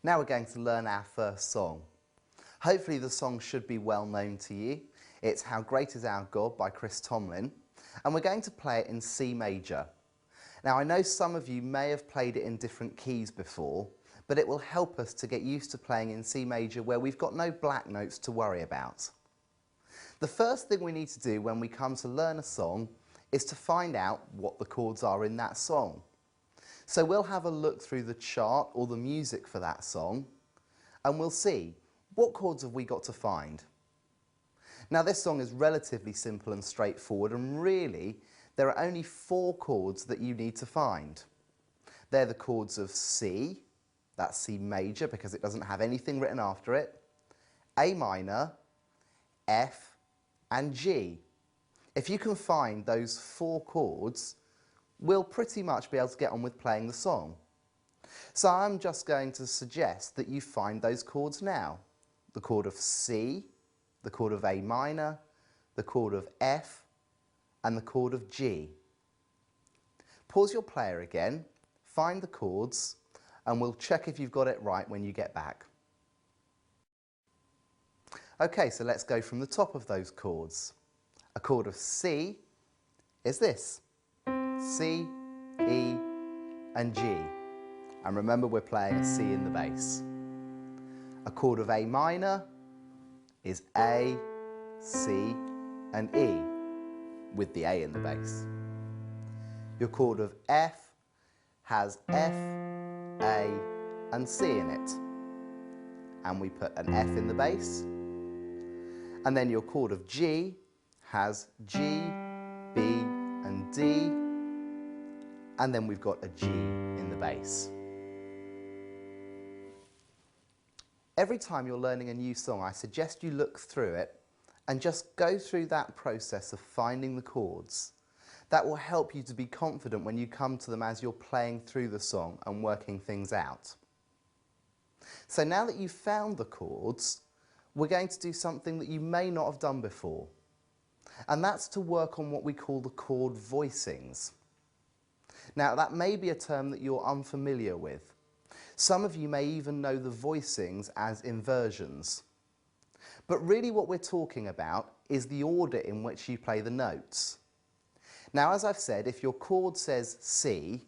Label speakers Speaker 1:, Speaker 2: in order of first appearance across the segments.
Speaker 1: Now we're going to learn our first song. Hopefully the song should be well known to you. It's How Great Is Our God by Chris Tomlin, and we're going to play it in C major. Now I know some of you may have played it in different keys before, but it will help us to get used to playing in C major where we've got no black notes to worry about. The first thing we need to do when we come to learn a song is to find out what the chords are in that song. So we'll have a look through the chart or the music for that song and we'll see what chords have we got to find. Now this song is relatively simple and straightforward, and really there are only 4 chords that you need to find. They're the chords of C, that's C major because it doesn't have anything written after it, A minor, F and G. If you can find those 4 chords, we'll pretty much be able to get on with playing the song. So I'm just going to suggest that you find those chords now. The chord of C, the chord of A minor, the chord of F and the chord of G. Pause your player again, find the chords and we'll check if you've got it right when you get back. Okay, so let's go from the top of those chords. A chord of C is this. C, E and G. And remember we're playing a C in the bass. A chord of A minor is A, C and E with the A in the bass. Your chord of F has F, A and C in it. And we put an F in the bass. And then your chord of G has G, B and D. And then we've got a G in the bass. Every time you're learning a new song, I suggest you look through it and just go through that process of finding the chords. That will help you to be confident when you come to them as you're playing through the song and working things out. So now that you've found the chords, we're going to do something that you may not have done before. And that's to work on what we call the chord voicings. Now that may be a term that you're unfamiliar with. Some of you may even know the voicings as inversions. But really what we're talking about is the order in which you play the notes. Now as I've said, if your chord says C,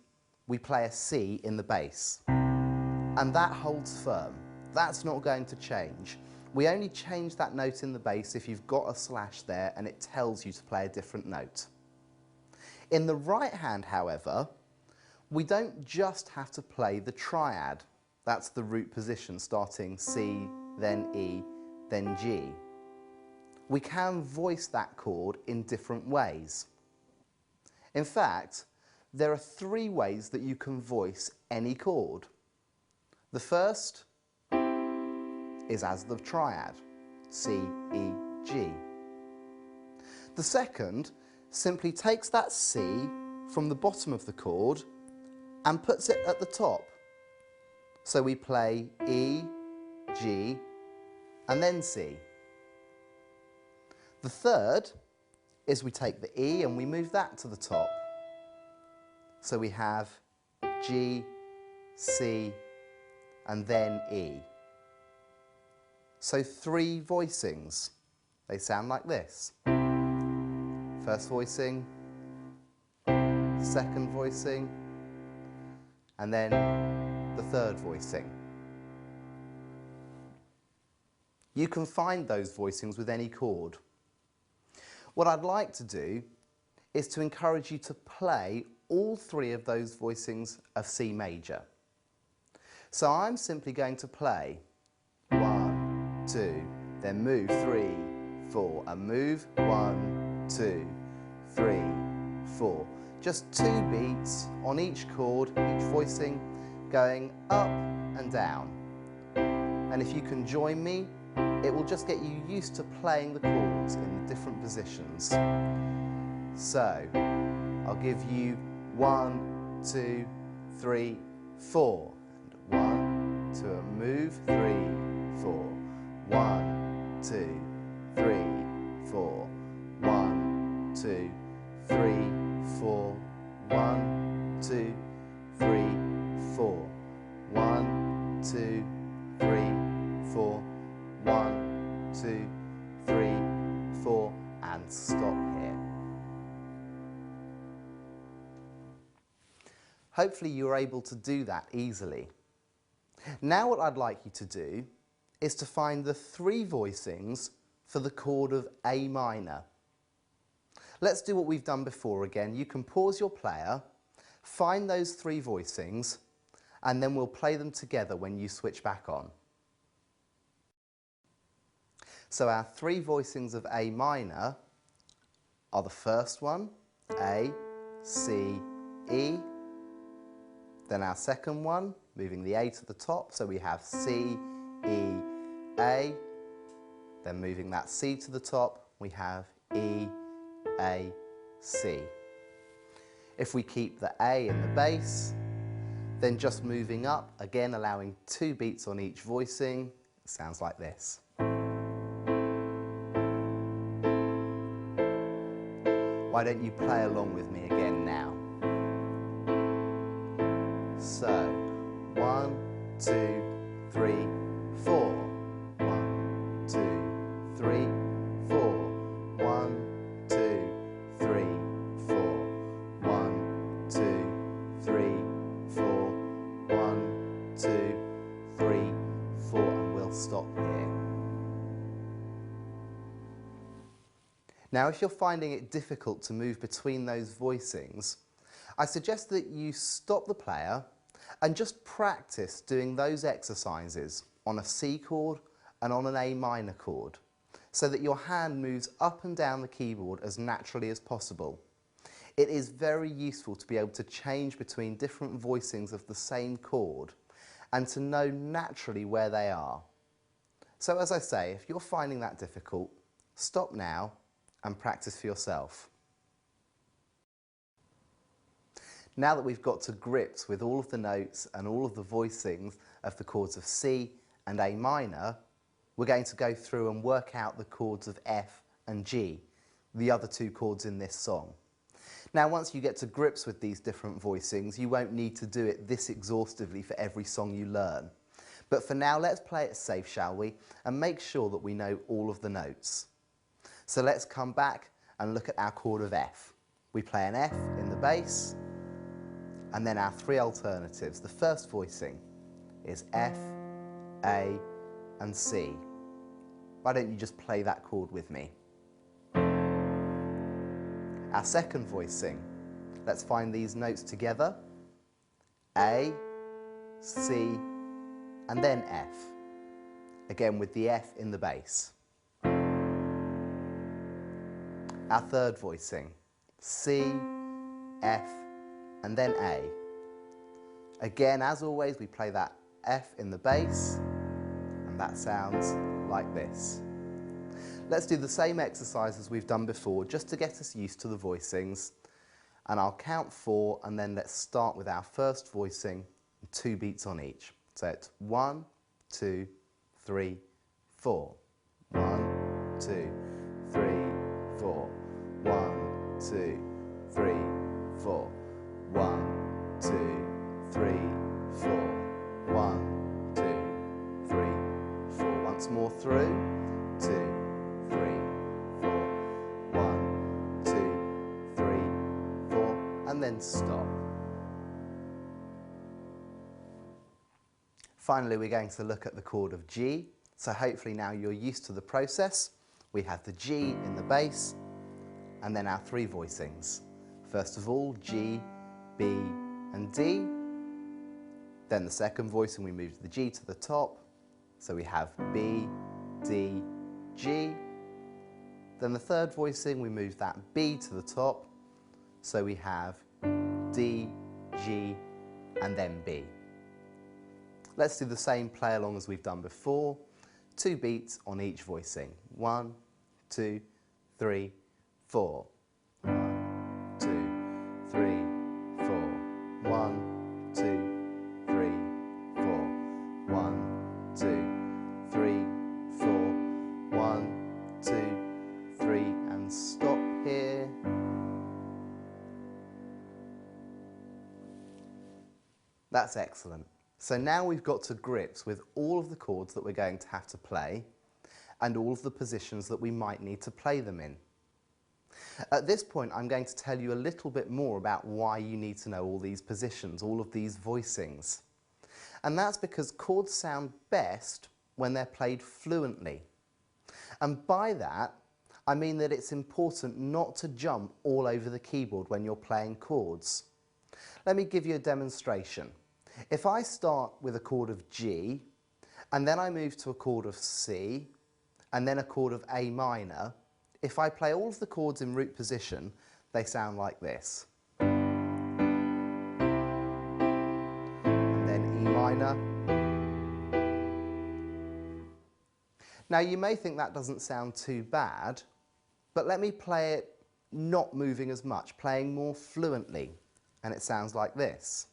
Speaker 1: we play a C in the bass. And that holds firm. That's not going to change. We only change that note in the bass if you've got a slash there and it tells you to play a different note. In the right hand, however, we don't just have to play the triad. That's the root position, starting C, then E, then G. We can voice that chord in different ways. In fact, there are 3 ways that you can voice any chord. The first is as the triad, C, E, G. The second simply takes that C from the bottom of the chord and puts it at the top. So we play E, G and then C. The third is we take the E and we move that to the top. So we have G, C and then E. So 3 voicings. They sound like this. First voicing, second voicing, and then the third voicing. You can find those voicings with any chord. What I'd like to do is to encourage you to play all 3 of those voicings of C major. So I'm simply going to play 1, 2, then move 3, 4, and move 1, 2, 3, 4. Just 2 beats on each chord, each voicing, going up and down. And if you can join me, it will just get you used to playing the chords in the different positions. So, I'll give you 1, 2, 3, 4. And 1, 2, and move 3, 4. 1, 2, 3, 4. 1, 2, 3, 4. 1, 2, 3, 4. 1, 2, 4, 1, 2, 3, 4, and stop here. Hopefully you're able to do that easily. Now what I'd like you to do is to find the 3 voicings for the chord of A minor. Let's do what we've done before again. You can pause your player, find those 3 voicings, and then we'll play them together when you switch back on. So our 3 voicings of A minor are the first one, A, C, E. Then our second one, moving the A to the top, so we have C, E, A. Then moving that C to the top, we have E, A, C. If we keep the A in the bass, then just moving up, again allowing 2 beats on each voicing, it sounds like this. Why don't you play along with me again now? So, 1, 2, 3, 4. 1, 2, 3, 4. 1, 2, 3, 4. 1, 2, 3, 4. 1, 2, 3, 4, and we'll stop here. Now, if you're finding it difficult to move between those voicings, I suggest that you stop the player and just practice doing those exercises on a C chord and on an A minor chord, so that your hand moves up and down the keyboard as naturally as possible. It is very useful to be able to change between different voicings of the same chord and to know naturally where they are. So as I say, if you're finding that difficult, stop now and practice for yourself. Now that we've got to grips with all of the notes and all of the voicings of the chords of C and A minor, we're going to go through and work out the chords of F and G, the other 2 chords in this song. Now once you get to grips with these different voicings, you won't need to do it this exhaustively for every song you learn. But for now, let's play it safe, shall we, and make sure that we know all of the notes. So let's come back and look at our chord of F. We play an F in the bass, and then our 3 alternatives. The first voicing is F, A, and C. Why don't you just play that chord with me? Our second voicing, let's find these notes together. A, C, and then F. Again with the F in the bass. Our third voicing, C, F, and then A. Again, as always, we play that F in the bass, and that sounds like this. Let's do the same exercise as we've done before, just to get us used to the voicings. And I'll count 4, and then let's start with our first voicing, 2 beats on each. So it's 1, 2, 3, 4. 1, 2, 3, 4. 1, 2, 3, 4. 1, 2, 3, 4. 1, 2, 3, 4. Once more through. 2, 3, 4. 1, 2, 3, 4. And then stop. Finally, we're going to look at the chord of G. So hopefully now you're used to the process. We have the G in the bass, and then our 3 voicings. First of all, G, B, and D. Then the second voicing, we move the G to the top. So we have B, D, G. Then the third voicing, we move that B to the top. So we have D, G, and then B. Let's do the same play along as we've done before. 2 beats on each voicing. 1, 2, 3, 4. 1, 2, 3, 4. 1, 2, 3, 4. 1, 2, 3, 4. 1, 2, 3, and stop here. That's excellent. So now we've got to grips with all of the chords that we're going to have to play and all of the positions that we might need to play them in. At this point, I'm going to tell you a little bit more about why you need to know all these positions, all of these voicings. And that's because chords sound best when they're played fluently. And by that, I mean that it's important not to jump all over the keyboard when you're playing chords. Let me give you a demonstration. If I start with a chord of G, and then I move to a chord of C, and then a chord of A minor, if I play all of the chords in root position, they sound like this. And then E minor. Now you may think that doesn't sound too bad, but let me play it not moving as much, playing more fluently, and it sounds like this.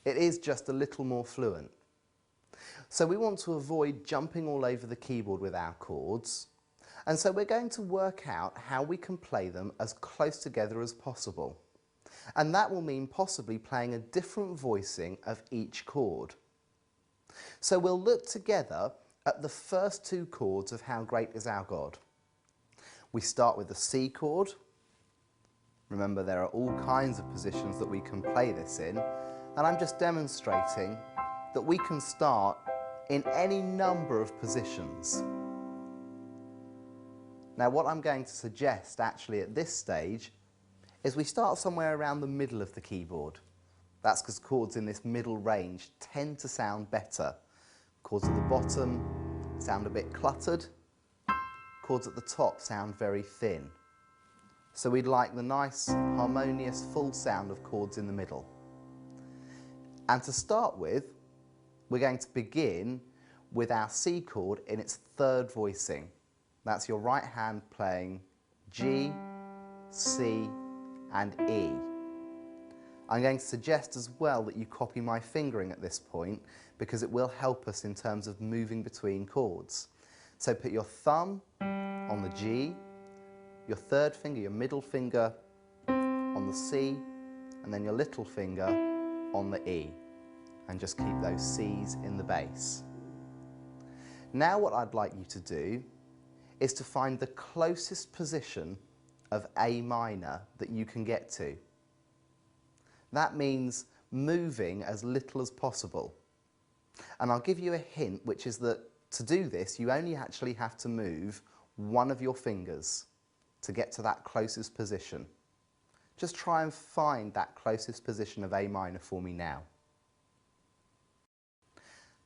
Speaker 1: It is just a little more fluent. So we want to avoid jumping all over the keyboard with our chords, and so we're going to work out how we can play them as close together as possible. And that will mean possibly playing a different voicing of each chord. So we'll look together at the first two chords of How Great Is Our God. We start with the C chord. Remember, there are all kinds of positions that we can play this in, and I'm just demonstrating that we can start in any number of positions. Now what I'm going to suggest actually at this stage is we start somewhere around the middle of the keyboard. That's because chords in this middle range tend to sound better. Chords at the bottom sound a bit cluttered, chords at the top sound very thin. So we'd like the nice, harmonious, full sound of chords in the middle. And to start with, we're going to begin with our C chord in its third voicing. That's your right hand playing G, C, and E. I'm going to suggest as well that you copy my fingering at this point because it will help us in terms of moving between chords. So put your thumb on the G, your third finger, your middle finger on the C, and then your little finger on the E. And just keep those C's in the bass. Now what I'd like you to do is to find the closest position of A minor that you can get to. That means moving as little as possible. And I'll give you a hint, which is that to do this, you only actually have to move one of your fingers to get to that closest position. Just try and find that closest position of A minor for me now.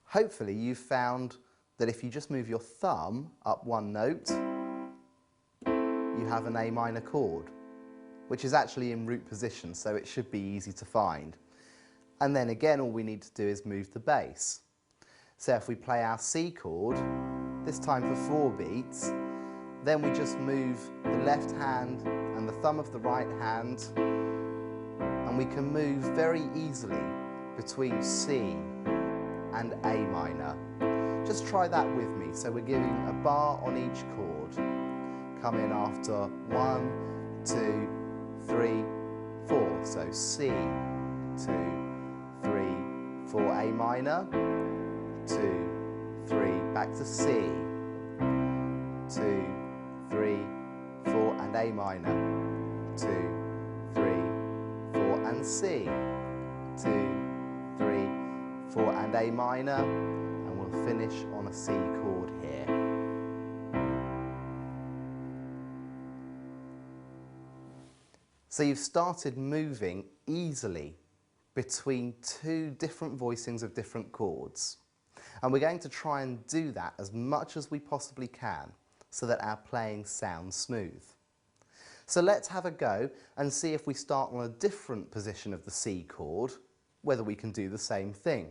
Speaker 1: Hopefully you've found that if you just move your thumb up one note, you have an A minor chord, which is actually in root position, so it should be easy to find. And then again, all we need to do is move the bass. So if we play our C chord, this time for 4 beats, then we just move the left hand and the thumb of the right hand, and we can move very easily between C and A minor. Just try that with me. So we're giving a bar on each chord. Come in after 1, 2, 3, 4. So C, 2, 3, 4, A minor, 2, 3, back to C, 2, 3, 4, and A minor, 2, 3, 4, and C, 2, 3, 4, and A minor, and we'll finish on a C chord here. So you've started moving easily between two different voicings of different chords. And we're going to try and do that as much as we possibly can so that our playing sounds smooth. So let's have a go and see if we start on a different position of the C chord, whether we can do the same thing.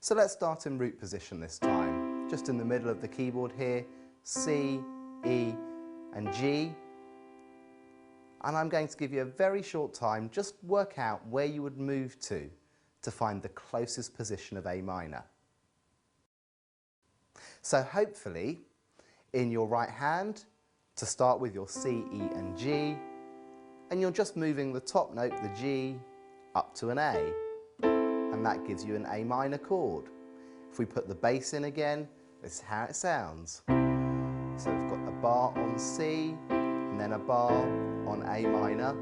Speaker 1: So let's start in root position this time, just in the middle of the keyboard here, C, E, and G. And I'm going to give you a very short time, just work out where you would move to find the closest position of A minor. So hopefully, in your right hand, To start with your C, E and G, and you're just moving the top note, the G, up to an A, and that gives you an A minor chord. If we put the bass in again, this is how it sounds. So we've got a bar on C, and then a bar on A minor,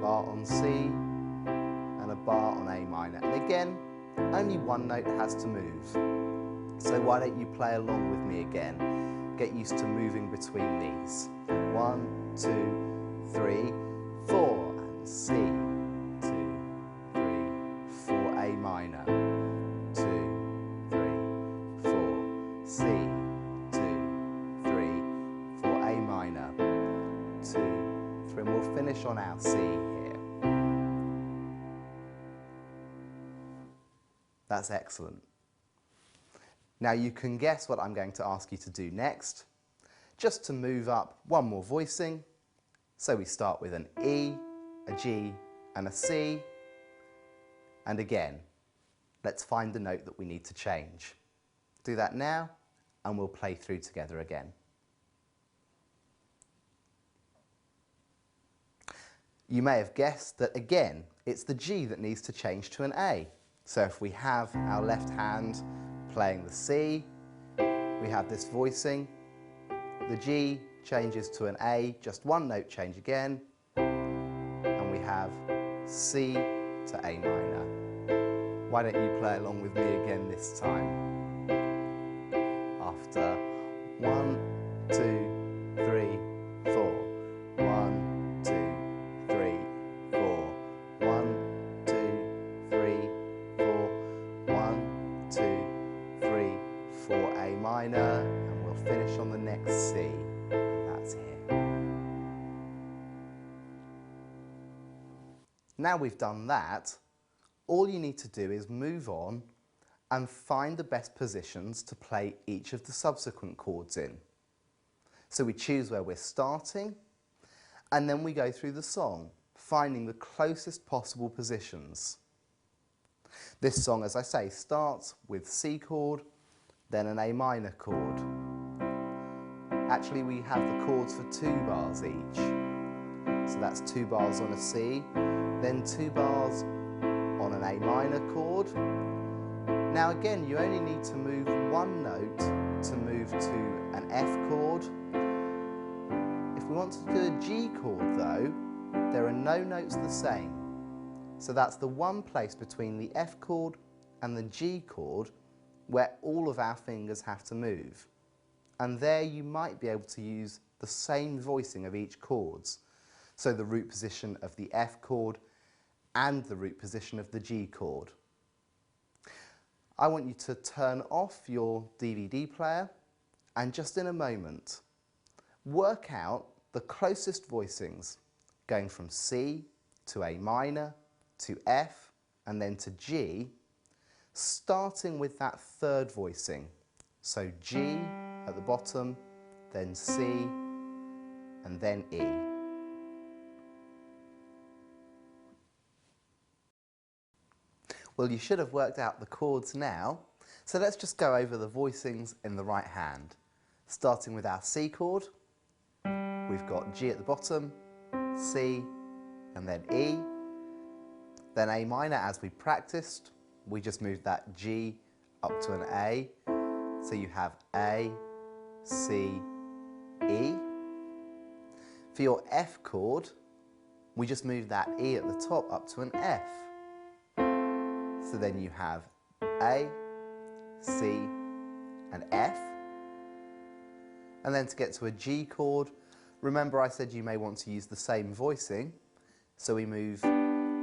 Speaker 1: bar on C, and a bar on A minor. And again, only one note has to move. So why don't you play along with me again? Get used to moving between these. 1, 2, 3, 4, and C, 2, 3, 4, A minor, 2, 3, 4, C, 2, 3, 4, A minor, 2, 3, and we'll finish on our C here. That's excellent. Now you can guess what I'm going to ask you to do next, just to move up one more voicing. So we start with an E, a G and a C, and again, let's find the note that we need to change. Do that now and we'll play through together again. You may have guessed that again, it's the G that needs to change to an A. So if we have our left hand playing the C, we have this voicing, the G changes to an A, just one note change again, and we have C to A minor. Why don't you play along with me again this time? After 1, 2, 3, 4. 1, 2, 3, 4. 1, 2, 3, 4. 1, 2, 3, 4, A minor, and we'll finish on the next C, and that's here. Now we've done that, all you need to do is move on and find the best positions to play each of the subsequent chords in. So we choose where we're starting, and then we go through the song, finding the closest possible positions. This song, as I say, starts with C chord, then an A minor chord. Actually, we have the chords for 2 bars each. So that's 2 bars on a C, then 2 bars on an A minor chord. Now again, you only need to move one note to move to an F chord. If we want to do a G chord though, there are no notes the same. So that's the one place between the F chord and the G chord where all of our fingers have to move. And there you might be able to use the same voicing of each chords. So the root position of the F chord and the root position of the G chord. I want you to turn off your DVD player and just in a moment work out the closest voicings going from C to A minor to F and then to G, starting with that third voicing. So G at the bottom, then C and then E. Well, you should have worked out the chords now, so let's just go over the voicings in the right hand. Starting with our C chord, we've got G at the bottom, C, and then E. Then A minor, as we practiced, we just moved that G up to an A, so you have A, C, E. For your F chord, we just moved that E at the top up to an F. So then you have A, C, and F. And then to get to a G chord, remember I said you may want to use the same voicing, so we move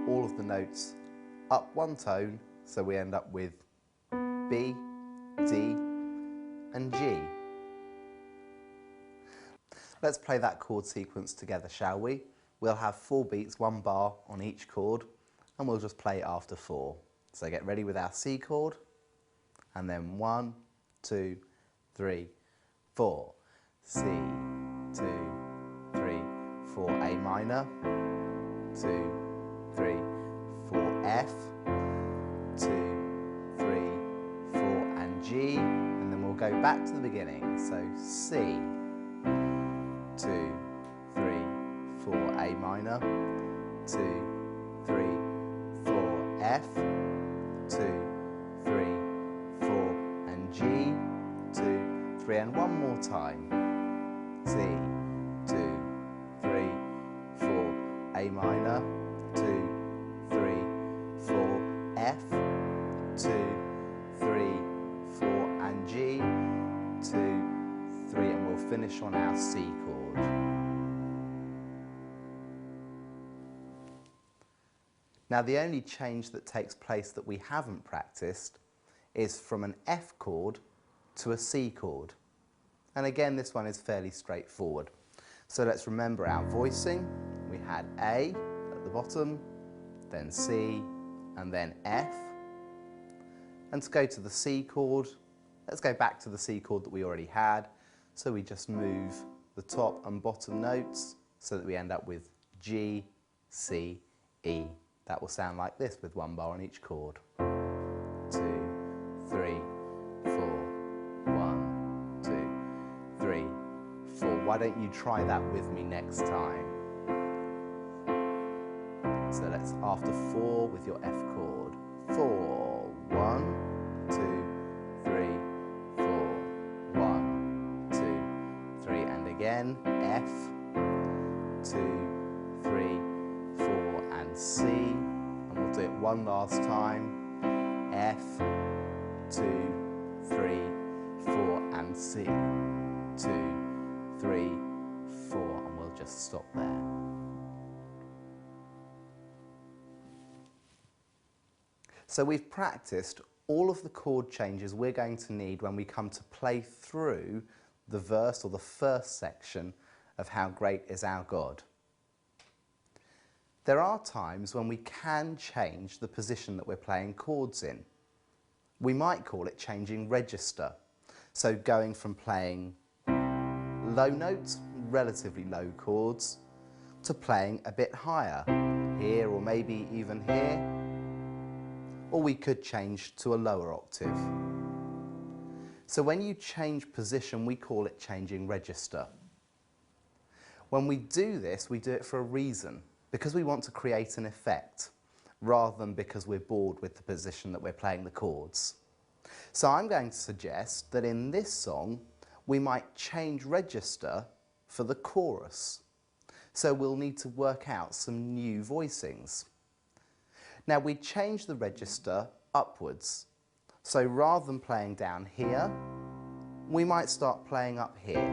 Speaker 1: all of the notes up one tone, so we end up with B, D, and G. Let's play that chord sequence together, shall we? We'll have 4 beats, 1 bar on each chord, and we'll just play it after 4. So get ready with our C chord, and then 1, 2, 3, 4. C, 2, 3, 4, A minor, 2, 3, 4, F, 2, 3, 4, and G, and then we'll go back to the beginning. So C, A minor, 2, 3, 4, F, 2, 3, 4, and G, 2, 3, and one more time, C, 2, 3, 4, A minor, 2, 3, 4, F, 2, 3, 4, and G, 2, 3, and we'll finish on our C chord. Now the only change that takes place that we haven't practiced is from an F chord to a C chord. And again, this one is fairly straightforward. So let's remember our voicing. We had A at the bottom, then C, and then F. And to go to the C chord, let's go back to the C chord that we already had. So we just move the top and bottom notes so that we end up with G, C, E. That will sound like this with one bar on each chord. 2, 3, 4, 1, 2, 3, 4. Why don't you try that with me next time? So let's, after 4 with your F chord. 4, 1, 2, 3, 4, 1, 2, 3, and again, F, 2, 3, 4, and C, and we'll do it one last time, F, 2, 3, 4, and C, 2, 3, 4, and we'll just stop there. So we've practiced all of the chord changes we're going to need when we come to play through the verse or the first section of How Great Is Our God. There are times when we can change the position that we're playing chords in. We might call it changing register. So going from playing low notes, relatively low chords, to playing a bit higher, here or maybe even here. Or we could change to a lower octave. So when you change position, we call it changing register. When we do this, we do it for a reason, because we want to create an effect, rather than because we're bored with the position that we're playing the chords. So I'm going to suggest that in this song, we might change register for the chorus. So we'll need to work out some new voicings. Now we change the register upwards. So rather than playing down here, we might start playing up here,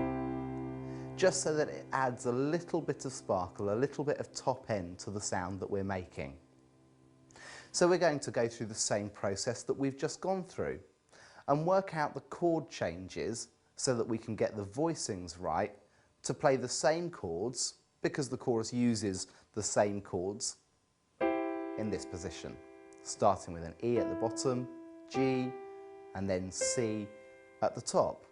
Speaker 1: just so that it adds a little bit of sparkle, a little bit of top end to the sound that we're making. So we're going to go through the same process that we've just gone through and work out the chord changes so that we can get the voicings right to play the same chords, because the chorus uses the same chords in this position, starting with an E at the bottom, G, and then C at the top.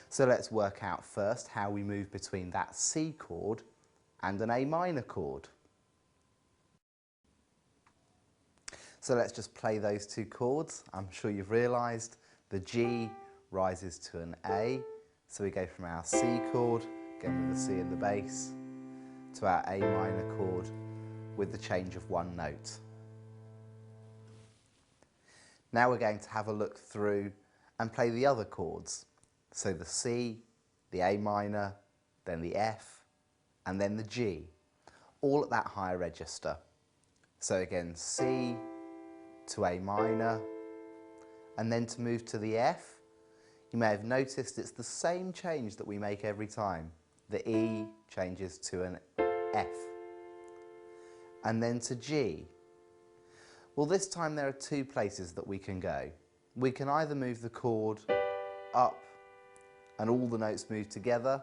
Speaker 1: So let's work out first how we move between that C chord and an A minor chord. So let's just play those two chords. I'm sure you've realised the G rises to an A, so we go from our C chord, again with the C in the bass, to our A minor chord with the change of one note. Now we're going to have a look through and play the other chords. So the C, the A minor, then the F, and then the G, all at that higher register. So again, C to A minor, and then to move to the F, you may have noticed it's the same change that we make every time. The E changes to an F. And then to G. Well, this time there are two places that we can go. We can either move the chord up and all the notes move together,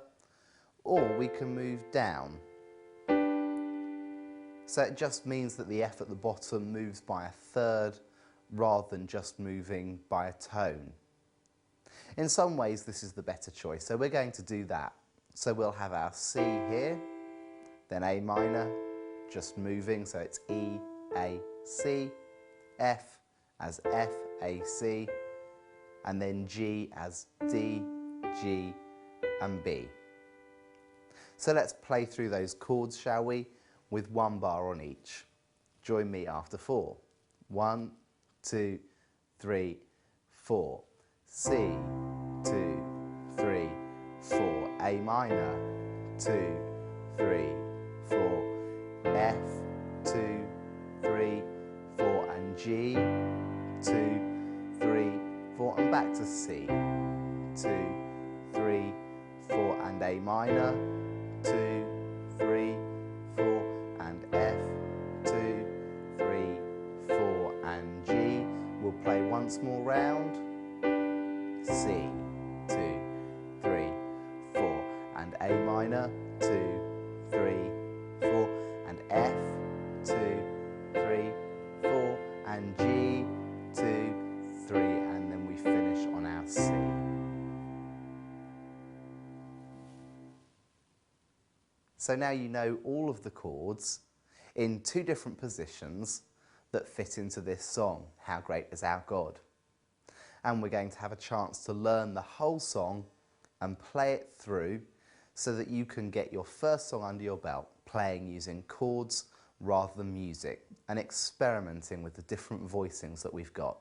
Speaker 1: or we can move down. So it just means that the F at the bottom moves by a third rather than just moving by a tone. In some ways this is the better choice, so we're going to do that. So we'll have our C here, then A minor, just moving, so it's E, A, C, F as F, A, C, and then G as D, G, and B. So let's play through those chords, shall we, with one bar on each. Join me after 4. 1, 2, 3, 4. C, 2, 3, 4. A minor, 2, 3, 4. F, 2, 3, 4. And G, 2, 3, 4. And back to C, 2, 3, 4. And A minor, 2, 3, 4. And F, 2, 3, 4. And G. We'll play once more round. C, 2, 3, 4. And A minor, 2, 3, 4. And F, 2, 3, 4. And G, 2, 3. And then we finish on our C. So now you know all of the chords in 2 different positions that fit into this song, How Great Is Our God. And we're going to have a chance to learn the whole song and play it through so that you can get your first song under your belt, playing using chords rather than music and experimenting with the different voicings that we've got.